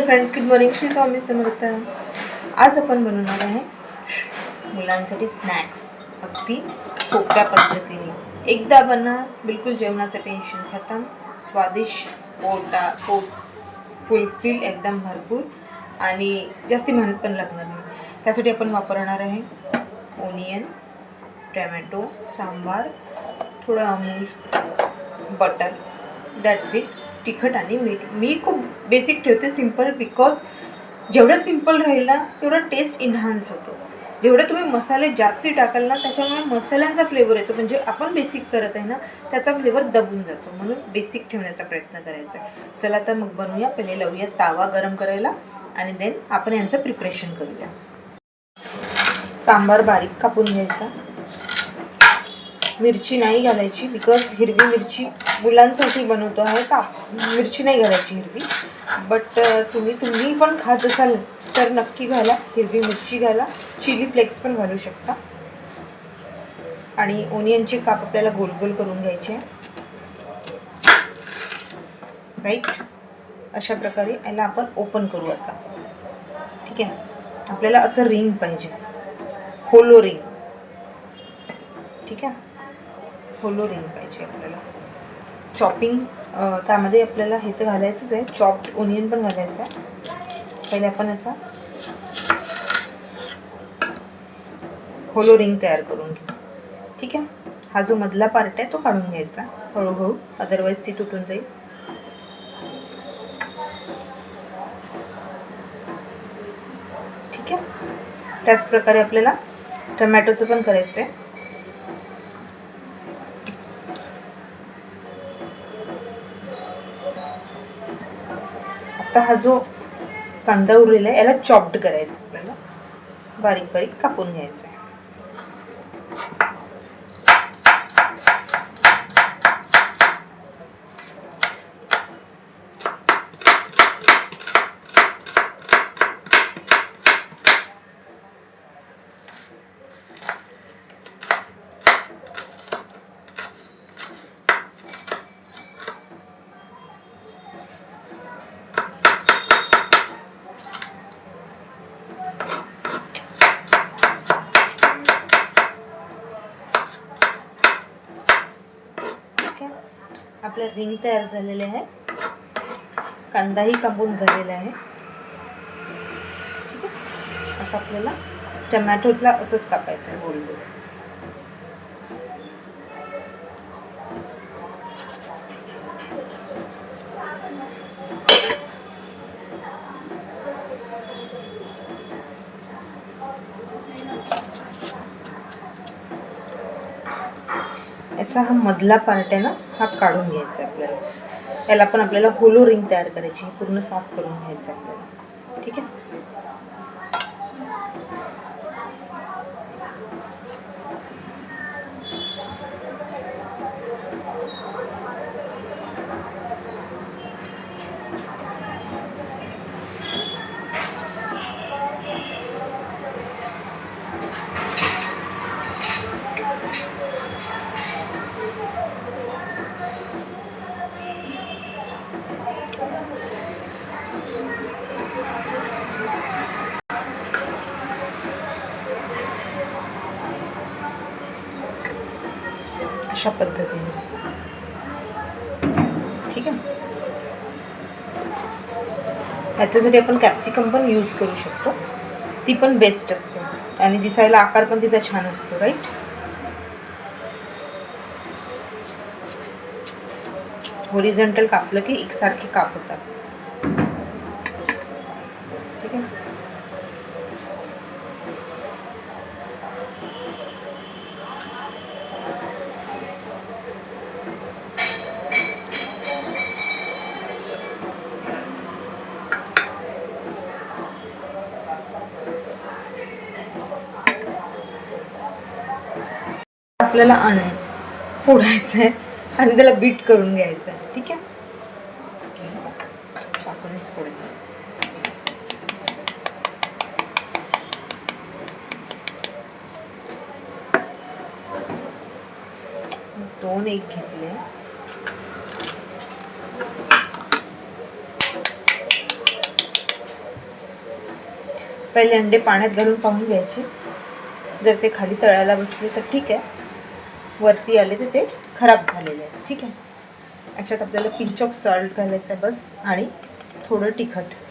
Friends, good morning. Shri Swami Samarth. आज आपण बनवणार आहे मुलांसाठी स्नॅक्स अगदी सोप्या पद्धतीने. एकदा बना, बिलकुल जेवणाचं टेन्शन खतम, स्वादिष्ट, पोट फुलफिल एकदम भरपूर आणि जास्ती मेहनत पण लागणार नाही. त्यासाठी आपण वापरणार आहे ओनियन, टोमॅटो, सांबार, थोडं अमूल, बटर, दॅट्स इट. तिखट आणि मीठ. मी खूप बेसिक ठेवते, सिम्पल, बिकॉज जेवढं सिम्पल राहील ना तेवढं टेस्ट इन्हान्स होतो. जेवढं तुम्ही मसाले जास्ती टाकाल ना त्याच्यामुळे मसाल्यांचा फ्लेवर येतो, म्हणजे आपण बेसिक करत आहे ना त्याचा फ्लेवर दबून जातो. म्हणून बेसिक ठेवण्याचा प्रयत्न करायचा आहे. चला तर मग बनवूया. पहिले लावूया तावा गरम करायला आणि देन आपण यांचं प्रिपरेशन करूया. सांबार बारीक कापून घ्यायचा. मिरची नाही घालायची, बिकॉज हिरवी मिरची मुलांसाठी बनवतो आहे, मिरची नाही घालायची हिरवी. बट तुम्ही पण खात असाल तर नक्की घाला, हिरवी मिरची घाला. चिली फ्लेक्स पण घालू शकता. आणि ओनियनचे काप आपल्याला गोल गोल करून घ्यायचे, राईट. अशा प्रकारे याला आपण ओपन करू आता. ठीक आहे. आपल्याला असं रिंग पाहिजे, होलो रिंग. ठीक आहे, होलो रिंग पाहिजे आपल्याला. चॉपिंग त्यामध्ये आपल्याला हे तर घालायचंच आहे, चॉप्ड ओनियन पण घालायचं आहे. पहिले आपण असा होलो रिंग तयार करून घेऊ. ठीक आहे. हा जो मधला पार्ट आहे तो काढून घ्यायचा हळूहळू, अदरवाईज ती तुटून जाईल. ठीक आहे. त्याच प्रकारे आपल्याला टोमॅटोचं पण करायचं आहे. आता हा जो कांदा उरलेला आहे याला चॉप्ड करायचा, आपल्याला बारीक बारीक कापून घ्यायचा आहे. आपल्या रिंग तयार झालेले आहे, कांदाही कापून झालेला आहे. ठीक आहे. आता आपल्याला टमॅटोला असंच कापायचं आहे गोल गोल. याचा हा मधला पार्ट आहे ना, हा काढून घ्यायचा आपल्याला. याला पण आपल्याला होलो रिंग तयार करायची, हे पूर्ण साफ करून घ्यायचं आपल्याला. ठीक आहे. अशा पद्धतीने. ठीक आहे. याच्यासाठी आपण कॅप्सिकम पण यूज करू शकतो, ती पण बेस्ट असते आणि दिसायला आकार पण तिचा छान असतो, राईट. हॉरिझॉन्टल कापलं की एकसारखे काप होतात. ठीक आहे. आपल्याला फोडायचं आहे आणि त्याला बीट करून घ्यायचं आहे. ठीक आहे. चाकूनेच फोडायचं. दोन एग घेतले, पहिले अंडे पाण्यात घालून पाहून घ्यायचे. जर ते खाली तळायला बसले तर ठीक आहे, वरती आले तर ते खराब झालेले आहे. ठीक आहे. याच्यात आपल्याला पिंच ऑफ सॉल्ट घालायचं आहे बस, आणि थोडं तिखट.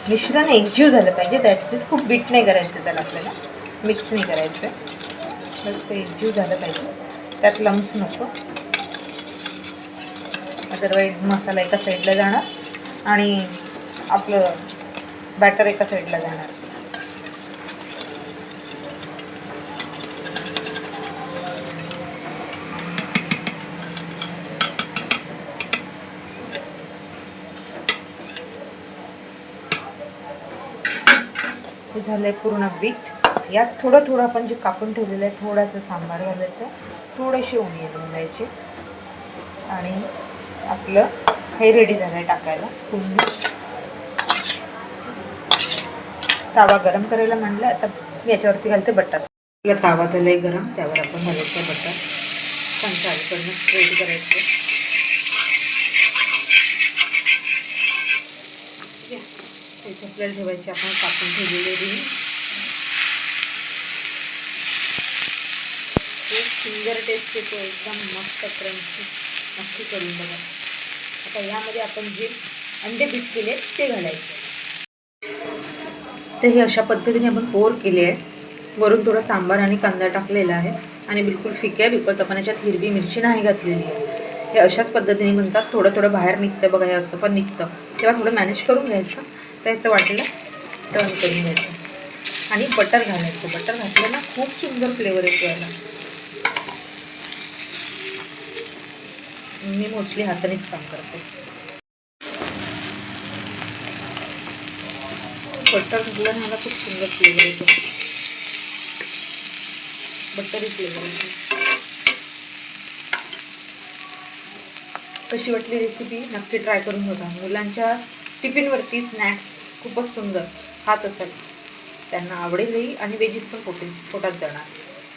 मिश्रण एकजीव झालं पाहिजे. That's it. खूप बीट नाही करायचं त्याला, आपल्याला मिक्स नाही करायचं. बस ते एकजीव झालं पाहिजे, त्यात लम्स नको. अदरवाईज मसाला एका साईडला जाणार आणि आपलं बॅटर एका साईडला जाणार. हे झालं आहे पूर्ण बीट. यात थोडं थोडं आपण जे कापून ठेवलेलं आहे थोडासा सांबार घालायचा, थोडेसे ओनियन घालायचे, आणि आपलं हे रेडी झालं आहे टाकायला स्पूनने. तावा गरम करायला म्हणलं. आता मी याच्यावरती घालते बटर. आपला तावा झाला आहे गरम, त्यावर आपण घालायचं बटर. छान साईडकडनं स्प्रेड करायचं. इथे आपल्याला ठेवायचे आपण कापून ठेवलेले रिंग. एक सुंदर टेस्ट येतो, एकदम मस्त क्रंची. नक्की करून बघा. आता यामध्ये आपण जे अंडे बीट केले ते घालायचे. तर हे अशा पद्धतीने आपण पोर केले आहे. वरून थोडा सांबार आणि कांदा टाकलेला आहे, आणि बिलकुल फिके आहे बिकॉज आपण याच्यात हिरवी मिरची नाही घातलेली आहे. हे अशाच पद्धतीने म्हणतात. थोडं थोडं बाहेर निघतं बघा, हे असं पण निघतं. तेव्हा थोडं मॅनेज करून घ्यायचं. त्याचं वाटेला टर्न करून घ्यायचं आणि बटर घालायचं. बटर घातलं ना खूप सुंदर फ्लेवर येतो याला. मी मोस्टली हातानेच काम करते. बटर घातलं ना खूप सुंदर फ्लेवर येतो, बटरी फ्लेवर येतो. कशी वाटली रेसिपी नक्की ट्राय करून बघा. मुलांच्या टिफिनवरती स्नॅक्स खूपच सुंदर खात असतात. त्यांना आवडेलही आणि वेजीस पण पोटात जाणार.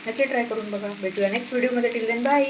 नक्की ट्राय करून बघा. भेटूया नेक्स्ट व्हिडिओमध्ये. Till then bye.